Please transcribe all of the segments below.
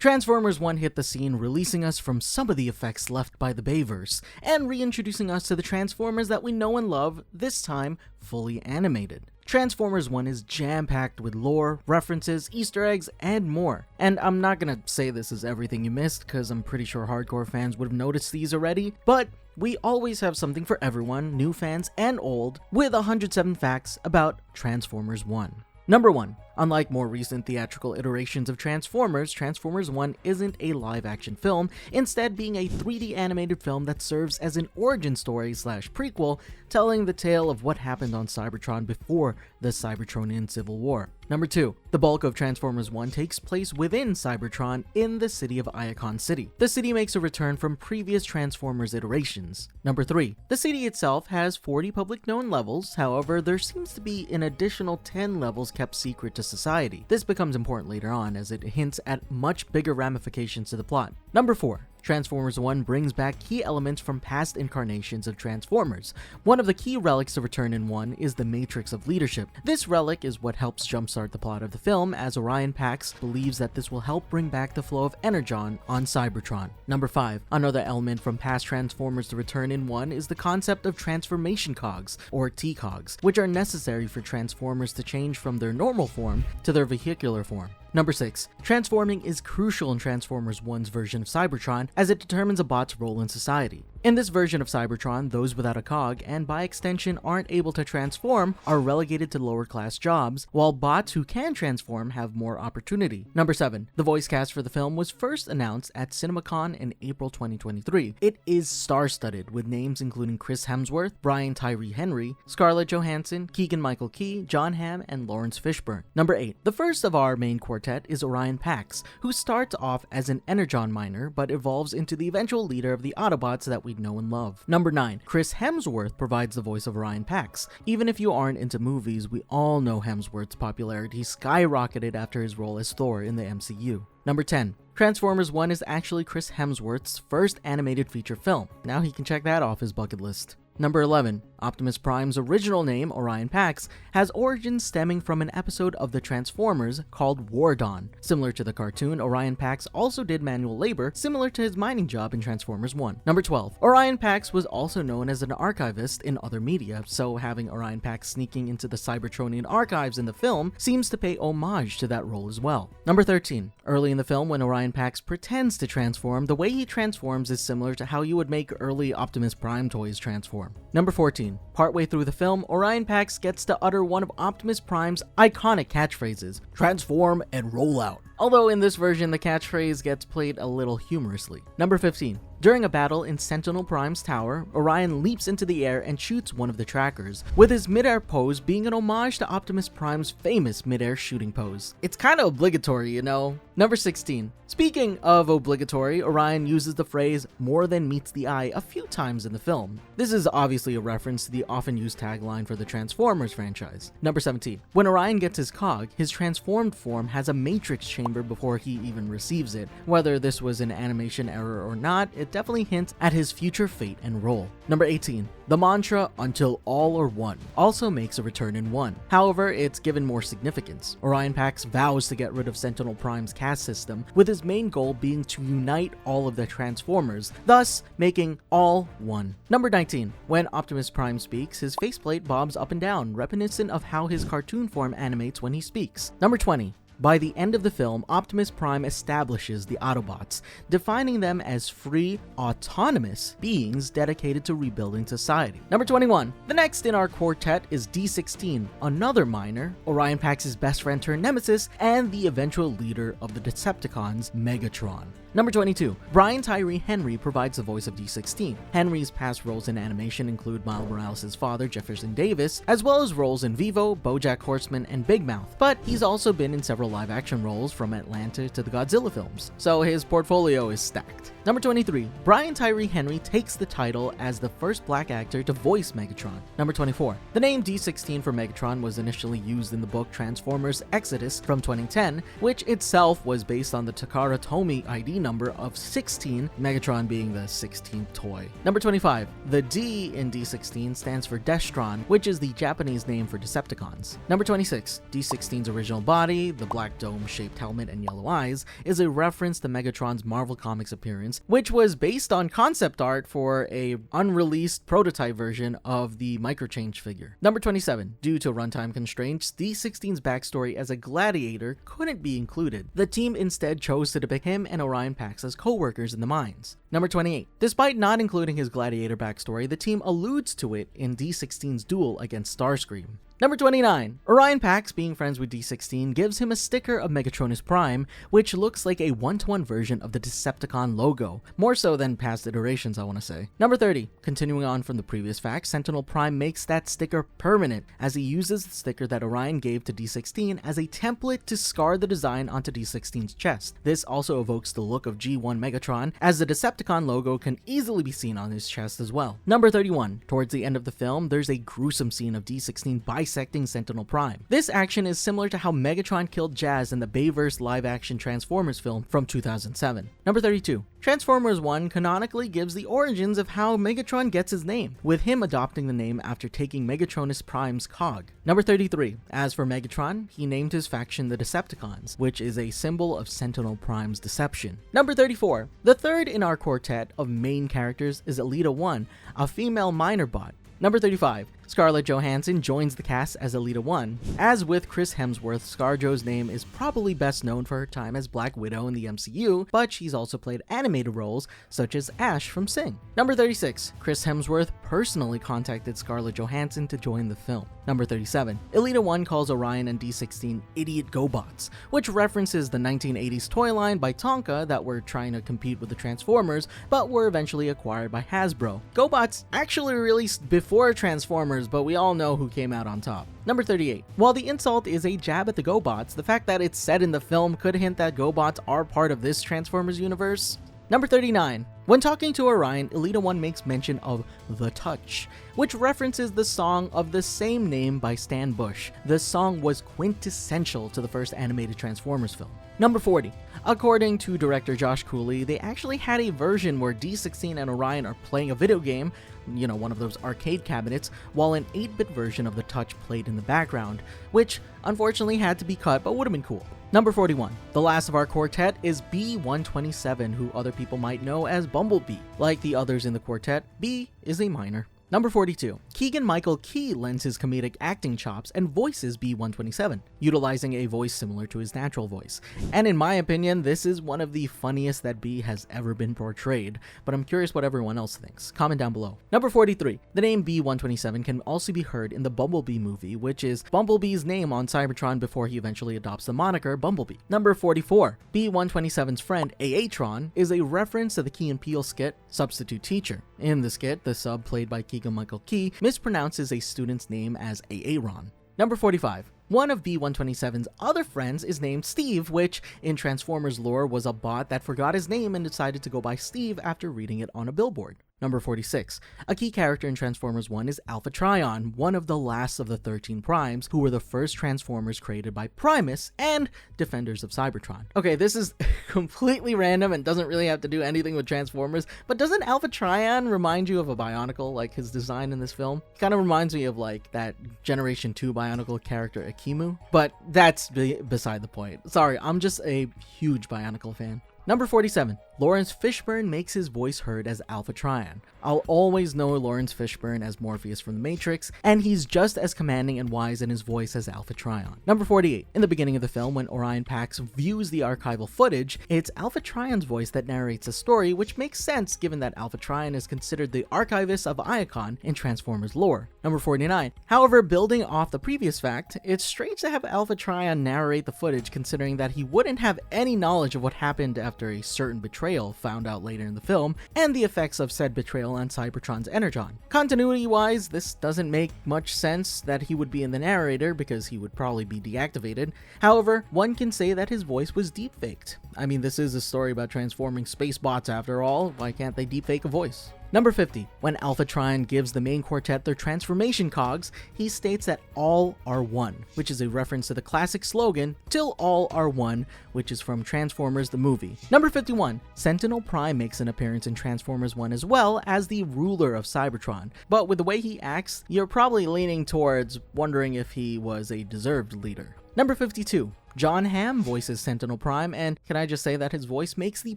Transformers 1 hit the scene, releasing us from some of the effects left by the Bayverse, and reintroducing us to the Transformers that we know and love, this time fully animated. Transformers 1 is jam-packed with lore, references, Easter eggs, and more. And I'm not gonna say this is everything you missed, cause I'm pretty sure hardcore fans would have noticed these already, but we always have something for everyone, new fans and old, with 107 facts about Transformers 1. Number 1. Unlike more recent theatrical iterations of Transformers, Transformers 1 isn't a live-action film, instead being a 3D animated film that serves as an origin story / prequel, telling the tale of what happened on Cybertron before the Cybertronian Civil War. Number 2. The bulk of Transformers 1 takes place within Cybertron in the city of Iacon City. The city makes a return from previous Transformers iterations. Number 3. The city itself has 40 public known levels, however there seems to be an additional 10 levels kept secret to society. This becomes important later on as it hints at much bigger ramifications to the plot. Number 4. Transformers 1 brings back key elements from past incarnations of Transformers. One of the key relics to return in 1 is the Matrix of Leadership. This relic is what helps jumpstart the plot of the film, as Orion Pax believes that this will help bring back the flow of Energon on Cybertron. Number 5. Another element from past Transformers to return in 1 is the concept of transformation cogs, or T-cogs, which are necessary for Transformers to change from their normal form to their vehicular form. Number 6. Transforming is crucial in Transformers 1's version of Cybertron, as it determines a bot's role in society. In this version of Cybertron, those without a cog, and by extension aren't able to transform, are relegated to lower class jobs, while bots who can transform have more opportunity. Number 7. The voice cast for the film was first announced at CinemaCon in April 2023. It is star-studded, with names including Chris Hemsworth, Brian Tyree Henry, Scarlett Johansson, Keegan-Michael Key, John Hamm, and Lawrence Fishburne. Number 8. The first of our main quartet is Orion Pax, who starts off as an Energon miner, but evolves into the eventual leader of the Autobots that we know and love. Number 9. Chris Hemsworth provides the voice of Orion Pax. Even if you aren't into movies, we all know Hemsworth's popularity skyrocketed after his role as Thor in the MCU. Number 10. Transformers 1 is actually Chris Hemsworth's first animated feature film. Now he can check that off his bucket list. Number 11. Optimus Prime's original name, Orion Pax, has origins stemming from an episode of the Transformers called War Dawn. Similar to the cartoon, Orion Pax also did manual labor, similar to his mining job in Transformers 1. Number 12. Orion Pax was also known as an archivist in other media, so having Orion Pax sneaking into the Cybertronian archives in the film seems to pay homage to that role as well. Number 13. Early in the film, when Orion Pax pretends to transform, the way he transforms is similar to how you would make early Optimus Prime toys transform. Number 14. Partway through the film, Orion Pax gets to utter one of Optimus Prime's iconic catchphrases, "Transform and roll out." Although in this version, the catchphrase gets played a little humorously. Number 15. During a battle in Sentinel Prime's tower, Orion leaps into the air and shoots one of the trackers, with his mid-air pose being an homage to Optimus Prime's famous mid-air shooting pose. It's kinda obligatory, you know? Number 16. Speaking of obligatory, Orion uses the phrase "more than meets the eye" a few times in the film. This is obviously a reference to the often used tagline for the Transformers franchise. Number 17. When Orion gets his cog, his transformed form has a matrix chamber before he even receives it. Whether this was an animation error or not, it definitely hints at his future fate and role. Number 18. The mantra "until all are one" also makes a return in 1. However, it's given more significance. Orion Pax vows to get rid of Sentinel Prime's caste system, with his main goal being to unite all of the Transformers, thus making all one. Number 19. When Optimus Prime speaks, his faceplate bobs up and down, reminiscent of how his cartoon form animates when he speaks. Number 20. By the end of the film, Optimus Prime establishes the Autobots, defining them as free, autonomous beings dedicated to rebuilding society. Number 21. The next in our quartet is D16, another miner, Orion Pax's best friend turned nemesis, and the eventual leader of the Decepticons, Megatron. Number 22. Brian Tyree Henry provides the voice of D16. Henry's past roles in animation include Miles Morales' father, Jefferson Davis, as well as roles in Vivo, BoJack Horseman, and Big Mouth, but he's also been in several live-action roles from Atlanta to the Godzilla films, so his portfolio is stacked. Number 23. Brian Tyree Henry takes the title as the first black actor to voice Megatron. Number 24. The name D16 for Megatron was initially used in the book Transformers Exodus from 2010, which itself was based on the Takara Tomy ID number of 16, Megatron being the 16th toy. Number 25. The D in D16 stands for Destron, which is the Japanese name for Decepticons. Number 26. D16's original body, the black black dome-shaped helmet and yellow eyes, is a reference to Megatron's Marvel Comics appearance, which was based on concept art for a unreleased prototype version of the Microchange figure. Number 27. Due to runtime constraints, D16's backstory as a gladiator couldn't be included. The team instead chose to depict him and Orion Pax as co-workers in the mines. Number 28. Despite not including his gladiator backstory, the team alludes to it in D16's duel against Starscream. Number 29. Orion Pax, being friends with D16, gives him a sticker of Megatronus Prime, which looks like a one-to-one version of the Decepticon logo. More so than past iterations, I want to say. Number 30. Continuing on from the previous fact, Sentinel Prime makes that sticker permanent, as he uses the sticker that Orion gave to D16 as a template to scar the design onto D16's chest. This also evokes the look of G1 Megatron, as the Decepticon logo can easily be seen on his chest as well. Number 31. Towards the end of the film, there's a gruesome scene of D16 bisecting Sentinel Prime. This action is similar to how Megatron killed Jazz in the Bayverse live-action Transformers film from 2007. Number 32. Transformers 1 canonically gives the origins of how Megatron gets his name, with him adopting the name after taking Megatronus Prime's cog. Number 33. As for Megatron, he named his faction the Decepticons, which is a symbol of Sentinel Prime's deception. Number 34. The third in our quartet of main characters is Elita 1, a female miner bot. Number 35. Scarlett Johansson joins the cast as Elita 1. As with Chris Hemsworth, ScarJo's name is probably best known for her time as Black Widow in the MCU, but she's also played animated roles such as Ash from Sing. Number 36. Chris Hemsworth personally contacted Scarlett Johansson to join the film. Number 37. Elita 1 calls Orion and D16 idiot GoBots, which references the 1980s toy line by Tonka that were trying to compete with the Transformers, but were eventually acquired by Hasbro. GoBots actually released before Transformers, but we all know who came out on top. Number 38. While the insult is a jab at the GoBots, the fact that it's said in the film could hint that GoBots are part of this Transformers universe. Number 39. When talking to Orion, Elita 1 makes mention of The Touch, which references the song of the same name by Stan Bush. The song was quintessential to the first animated Transformers film. Number 40. According to director Josh Cooley, they actually had a version where D16 and Orion are playing a video game, one of those arcade cabinets, while an 8-bit version of The Touch played in the background, which unfortunately had to be cut, but would have been cool. Number 41. The last of our quartet is B-127, who other people might know as Bumblebee. Like the others in the quartet, B is a miner. Number 42. Keegan-Michael Key lends his comedic acting chops and voices B-127, utilizing a voice similar to his natural voice. And in my opinion, this is one of the funniest that B has ever been portrayed, but I'm curious what everyone else thinks. Comment down below. Number 43. The name B-127 can also be heard in the Bumblebee movie, which is Bumblebee's name on Cybertron before he eventually adopts the moniker Bumblebee. Number 44. B-127's friend Aatron is a reference to the Key and Peele skit Substitute Teacher. In the skit, the sub played by Keegan-Michael Key mispronounces a student's name as Aaron. Number 45. One of B-127's other friends is named Steve, which in Transformers lore was a bot that forgot his name and decided to go by Steve after reading it on a billboard. Number 46. A key character in Transformers 1 is Alpha Trion, one of the last of the 13 Primes, who were the first Transformers created by Primus and Defenders of Cybertron. Okay, this is completely random and doesn't really have to do anything with Transformers, but doesn't Alpha Trion remind you of a Bionicle, like his design in this film? Kind of reminds me of like that Generation 2 Bionicle character Akimu, but that's beside the point. Sorry, I'm just a huge Bionicle fan. Number 47. Lawrence Fishburne makes his voice heard as Alpha Trion. I'll always know Lawrence Fishburne as Morpheus from The Matrix, and he's just as commanding and wise in his voice as Alpha Trion. Number 48. In the beginning of the film, when Orion Pax views the archival footage, it's Alpha Trion's voice that narrates the story, which makes sense given that Alpha Trion is considered the archivist of Iacon in Transformers lore. Number 49. However, building off the previous fact, it's strange to have Alpha Trion narrate the footage considering that he wouldn't have any knowledge of what happened after a certain betrayal found out later in the film, and the effects of said betrayal on Cybertron's Energon. Continuity-wise, this doesn't make much sense that he would be in the narrator because he would probably be deactivated. However, one can say that his voice was deepfaked. I mean, this is a story about transforming space bots after all, why can't they deepfake a voice? Number 50. When Alpha Trion gives the main quartet their transformation cogs, he states that all are one, which is a reference to the classic slogan, "Till all are one," which is from Transformers the movie. Number 51. Sentinel Prime makes an appearance in Transformers 1 as well as the ruler of Cybertron, but with the way he acts, you're probably leaning towards wondering if he was a deserved leader. Number 52. John Hamm voices Sentinel Prime, and can I just say that his voice makes the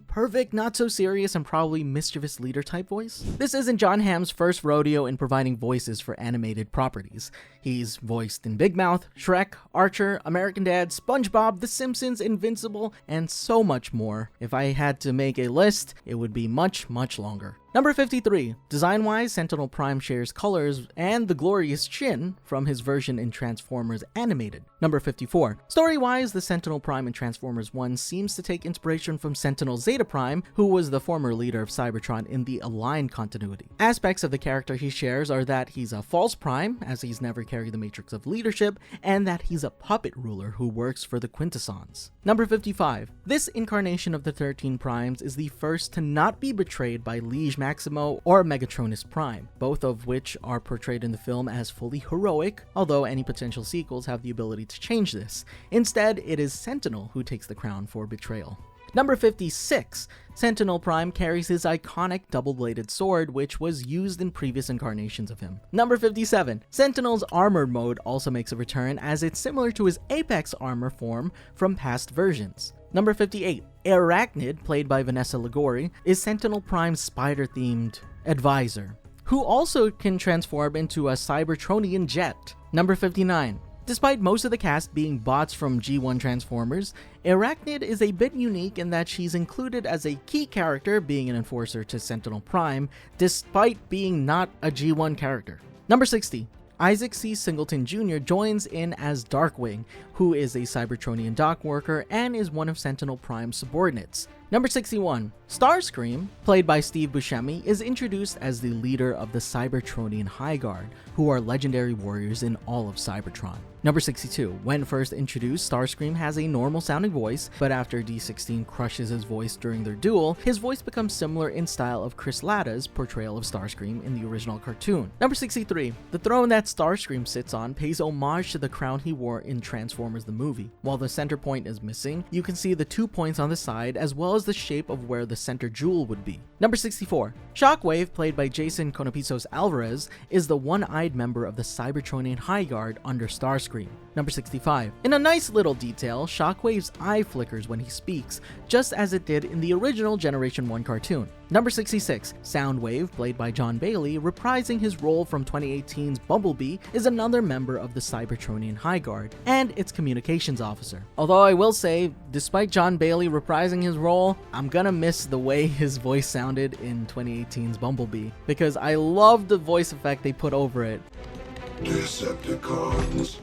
perfect not-so-serious and probably mischievous leader type voice? This isn't John Hamm's first rodeo in providing voices for animated properties. He's voiced in Big Mouth, Shrek, Archer, American Dad, SpongeBob, The Simpsons, Invincible, and so much more. If I had to make a list, it would be much, much longer. Number 53. Design-wise, Sentinel Prime shares colors and the glorious chin from his version in Transformers Animated. Number 54. Story-wise, the Sentinel Prime in Transformers 1 seems to take inspiration from Sentinel Zeta Prime, who was the former leader of Cybertron in the Aligned continuity. Aspects of the character he shares are that he's a false prime, as he's never carried the matrix of leadership, and that he's a puppet ruler who works for the Quintessons. Number 55. This incarnation of the 13 Primes is the first to not be betrayed by Liege Maximo or Megatronus Prime, both of which are portrayed in the film as fully heroic, although any potential sequels have the ability to change this. Instead, it is Sentinel who takes the crown for betrayal. Number 56. Sentinel Prime carries his iconic double-bladed sword, which was used in previous incarnations of him. Number 57. Sentinel's armored mode also makes a return, as it's similar to his Apex armor form from past versions. Number 58. Arachnid, played by Vanessa Liguori, is Sentinel Prime's spider-themed advisor, who also can transform into a Cybertronian jet. Number 59. Despite most of the cast being bots from G1 Transformers, Arachnid is a bit unique in that she's included as a key character, being an enforcer to Sentinel Prime, despite being not a G1 character. Number 60. Isaac C. Singleton Jr. joins in as Darkwing, who is a Cybertronian dock worker and is one of Sentinel Prime's subordinates. Number 61. Starscream, played by Steve Buscemi, is introduced as the leader of the Cybertronian High Guard, who are legendary warriors in all of Cybertron. Number 62. When first introduced, Starscream has a normal sounding voice, but after D16 crushes his voice during their duel, his voice becomes similar in style of Chris Latta's portrayal of Starscream in the original cartoon. Number 63. The throne that Starscream sits on pays homage to the crown he wore in Transformers the movie. While the center point is missing, you can see the 2 points on the side as well as the shape of where the center jewel would be. Number 64. Shockwave, played by Jason Conopizos Alvarez, is the one-eyed member of the Cybertronian High Guard under Starscream. Number 65. In a nice little detail, Shockwave's eye flickers when he speaks, just as it did in the original Generation 1 cartoon. Number 66. Soundwave, played by John Bailey, reprising his role from 2018's Bumblebee, is another member of the Cybertronian High Guard, and its communications officer. Although I will say, despite John Bailey reprising his role, I'm gonna miss the way his voice sounded in 2018's Bumblebee, because I love the voice effect they put over it. Decepticons.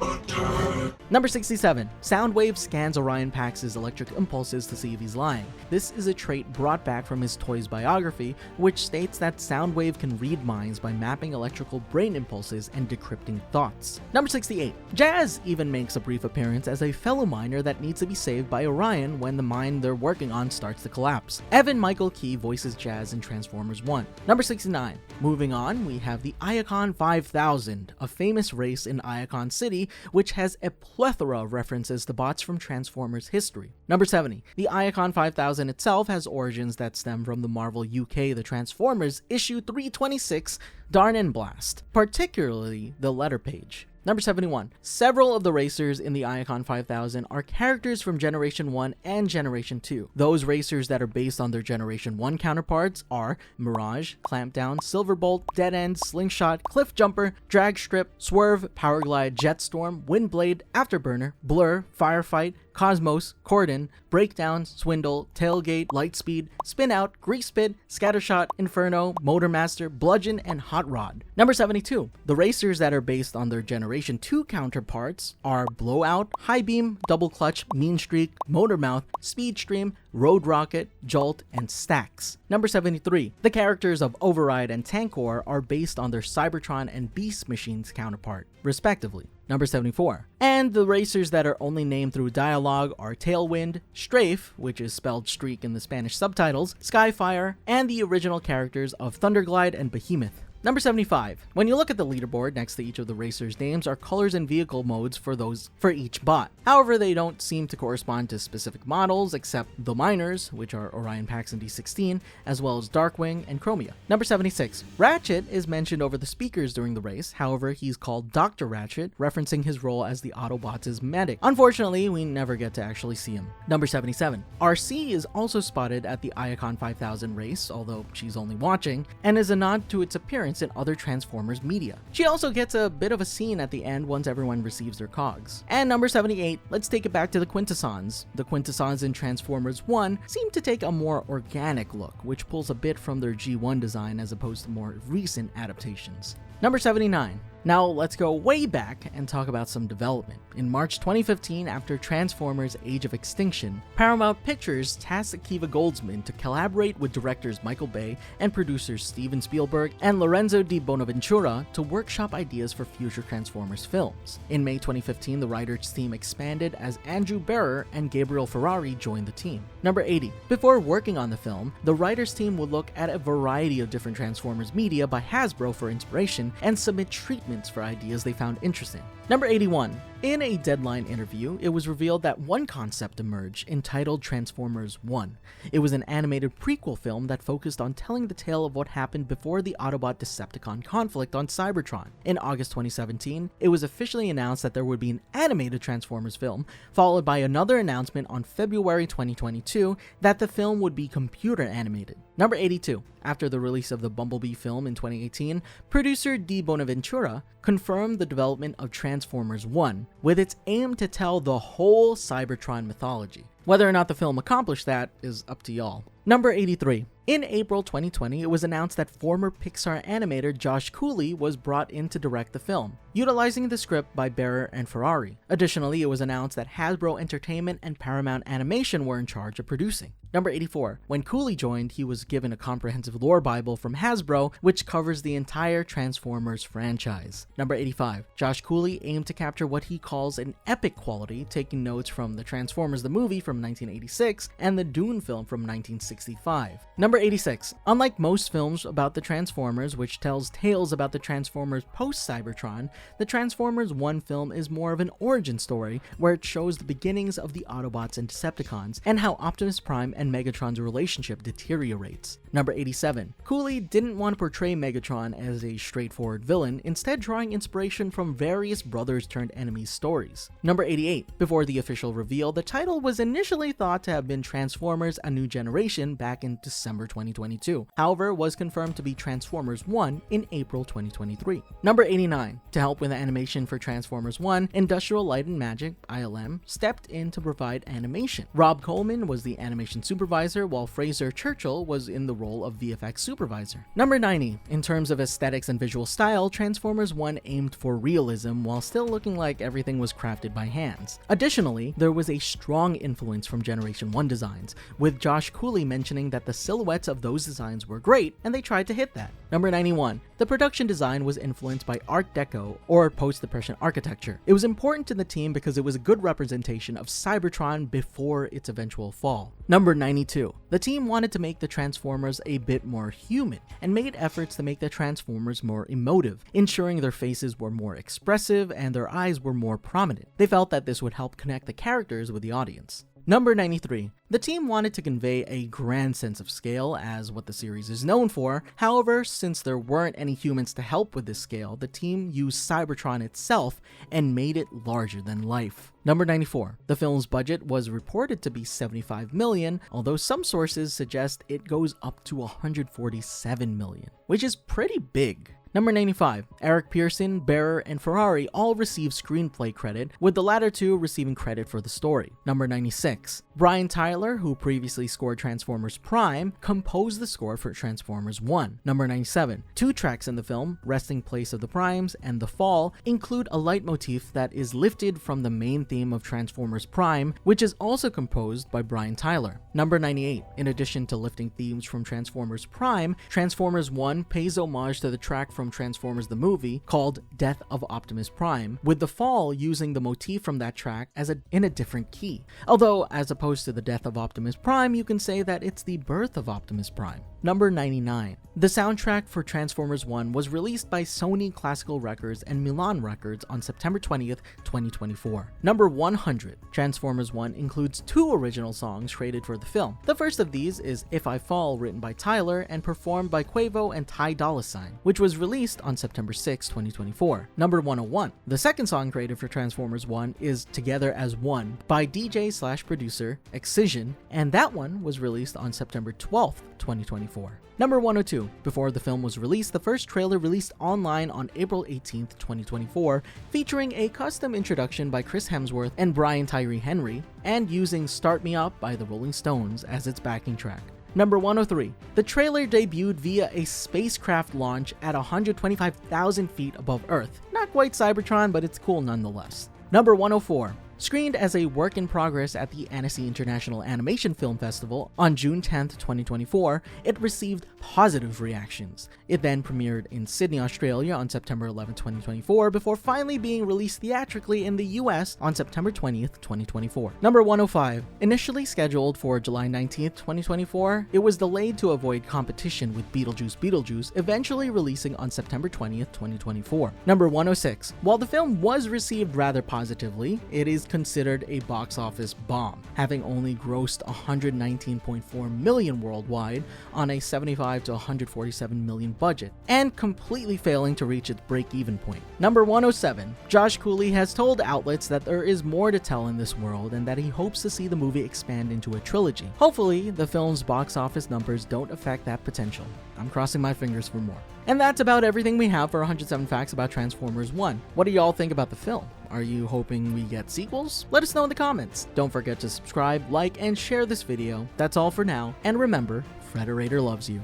Attack. Number 67. Soundwave scans Orion Pax's electric impulses to see if he's lying. This is a trait brought back from his Toys biography, which states that Soundwave can read minds by mapping electrical brain impulses and decrypting thoughts. Number 68. Jazz even makes a brief appearance as a fellow miner that needs to be saved by Orion when the mine they're working on starts to collapse. Evan Michael Key voices Jazz in Transformers 1. Number 69. Moving on, we have the Iacon 5000, a famous race in Iacon City, which has a plethora of references to bots from Transformers history. Number 70. The Iacon 5000 itself has origins that stem from the Marvel UK The Transformers issue 326 Darn and Blast, particularly the letter page. Number 71. Several of the racers in the Iacon 5000 are characters from Generation 1 and Generation 2. Those racers that are based on their Generation 1 counterparts are Mirage, Clampdown, Silverbolt, Dead End, Slingshot, Cliff Jumper, Drag Strip, Swerve, Powerglide, Jetstorm, Windblade, Afterburner, Blur, Firefight, Cosmos, Cordon, Breakdown, Swindle, Tailgate, Lightspeed, Spin Out, Grease Spit, Scattershot, Inferno, Motormaster, Bludgeon, and Hot Rod. Number 72. The racers that are based on their Generation 2 counterparts are Blowout, High Beam, Double Clutch, Mean Streak, Motormouth, Speedstream, Road Rocket, Jolt, and Stax. Number 73. The characters of Override and Tankor are based on their Cybertron and Beast Machines counterpart, respectively. Number 74. And the racers that are only named through dialogue are Tailwind, Strafe, which is spelled streak in the Spanish subtitles, Skyfire, and the original characters of Thunderglide and Behemoth. Number 75. When you look at the leaderboard, next to each of the racers' names are colors and vehicle modes for each bot. However, they don't seem to correspond to specific models except the miners, which are Orion Pax and D16, as well as Darkwing and Chromia. Number 76. Ratchet is mentioned over the speakers during the race. However, he's called Dr. Ratchet, referencing his role as the Autobots' medic. Unfortunately, we never get to actually see him. Number 77. RC is also spotted at the Iacon 5000 race, although she's only watching, and is a nod to its appearance in other Transformers media. She also gets a bit of a scene at the end once everyone receives their cogs. And number 78, let's take it back to the Quintessons. The Quintessons in Transformers 1 seem to take a more organic look, which pulls a bit from their G1 design as opposed to more recent adaptations. Number 79. Now let's go way back and talk about some development. In March 2015, after Transformers Age of Extinction, Paramount Pictures tasked Akiva Goldsman to collaborate with directors Michael Bay and producers Steven Spielberg and Lorenzo di Bonaventura to workshop ideas for future Transformers films. In May 2015, the writers' team expanded as Andrew Barrer and Gabriel Ferrari joined the team. Number 80. Before working on the film, the writers' team would look at a variety of different Transformers media by Hasbro for inspiration and submit treatments for ideas they found interesting. Number 81. In a Deadline interview, it was revealed that one concept emerged entitled Transformers 1. It was an animated prequel film that focused on telling the tale of what happened before the Autobot-Decepticon conflict on Cybertron. In August 2017, it was officially announced that there would be an animated Transformers film, followed by another announcement on February 2022 that the film would be computer animated. Number 82. After the release of the Bumblebee film in 2018, producer Di Bonaventura confirmed the development of Transformers 1, with its aim to tell the whole Cybertron mythology. Whether or not the film accomplished that is up to y'all. Number 83. In April 2020, it was announced that former Pixar animator Josh Cooley was brought in to direct the film, utilizing the script by Barrer and Ferrari. Additionally, it was announced that Hasbro Entertainment and Paramount Animation were in charge of producing. Number 84. When Cooley joined, he was given a comprehensive lore bible from Hasbro, which covers the entire Transformers franchise. Number 85. Josh Cooley aimed to capture what he calls an epic quality, taking notes from the Transformers the movie from 1986 and the Dune film from 1965. Number 86. Unlike most films about the Transformers, which tells tales about the Transformers post-Cybertron, the Transformers 1 film is more of an origin story where it shows the beginnings of the Autobots and Decepticons and how Optimus Prime and Megatron's relationship deteriorates. Number 87. Cooley didn't want to portray Megatron as a straightforward villain, instead drawing inspiration from various brothers-turned-enemies stories. Number 88. Before the official reveal, the title was initially thought to have been Transformers: A New Generation back in December 2022. However, it was confirmed to be Transformers 1 in April 2023. Number 89. To help with the animation for Transformers 1, Industrial Light and Magic, ILM, stepped in to provide animation. Rob Coleman was the animation supervisor, while Fraser Churchill was in the role of VFX supervisor. Number 90. In terms of aesthetics and visual style, Transformers 1 aimed for realism while still looking like everything was crafted by hands. Additionally, there was a strong influence from Generation 1 designs, with Josh Cooley mentioning that the silhouettes of those designs were great and they tried to hit that. Number 91. The production design was influenced by Art Deco or post-Depression architecture. It was important to the team because it was a good representation of Cybertron before its eventual fall. Number 92. The team wanted to make the Transformers a bit more human and made efforts to make the Transformers more emotive, ensuring their faces were more expressive and their eyes were more prominent. They felt that this would help connect the characters with the audience. Number 93. The team wanted to convey a grand sense of scale as what the series is known for. However, since there weren't any humans to help with this scale, the team used Cybertron itself and made it larger than life. Number 94. The film's budget was reported to be $75 million, although some sources suggest it goes up to $147 million, which is pretty big. Number 95. Eric Pearson, Barrer, and Ferrari all received screenplay credit, with the latter two receiving credit for the story. Number 96. Brian Tyler, who previously scored Transformers Prime, composed the score for Transformers 1. Number 97. Two tracks in the film, Resting Place of the Primes and The Fall, include a leitmotif that is lifted from the main theme of Transformers Prime, which is also composed by Brian Tyler. Number 98. In addition to lifting themes from Transformers Prime, Transformers 1 pays homage to the track from Transformers the movie called Death of Optimus Prime, with The Fall using the motif from that track in a different key. Although, as opposed to the Death of Optimus Prime, you can say that it's the birth of Optimus Prime. Number 99. The soundtrack for Transformers 1 was released by Sony Classical Records and Milan Records on September 20th, 2024. Number 100. Transformers 1 includes 2 original songs created for the film. The first of these is If I Fall, written by Tyler and performed by Quavo and Ty Dolla $ign, which was released on September 6, 2024. Number 101. The second song created for Transformers 1 is Together as One by DJ/producer Excision, and that one was released on September 12th, 2024. Number 102. Before the film was released, the first trailer released online on April 18th, 2024, featuring a custom introduction by Chris Hemsworth and Brian Tyree Henry, and using Start Me Up by the Rolling Stones as its backing track. Number 103. The trailer debuted via a spacecraft launch at 125,000 feet above Earth. Not quite Cybertron, but it's cool nonetheless. Number 104. Screened as a work in progress at the Annecy International Animation Film Festival on June 10th, 2024, it received positive reactions. It then premiered in Sydney, Australia on September 11th, 2024, before finally being released theatrically in the US on September 20th, 2024. Number 105. Initially scheduled for July 19th, 2024, it was delayed to avoid competition with Beetlejuice, eventually releasing on September 20th, 2024. Number 106. While the film was received rather positively, it is considered a box office bomb, having only grossed $119.4 million worldwide on a $75 to $147 million budget, and completely failing to reach its break-even point. Number 107. Josh Cooley has told outlets that there is more to tell in this world and that he hopes to see the movie expand into a trilogy. Hopefully, the film's box office numbers don't affect that potential. I'm crossing my fingers for more. And that's about everything we have for 107 facts about Transformers 1. What do y'all think about the film? Are you hoping we get sequels? Let us know in the comments. Don't forget to subscribe, like, and share this video. That's all for now, and remember, Frederator loves you.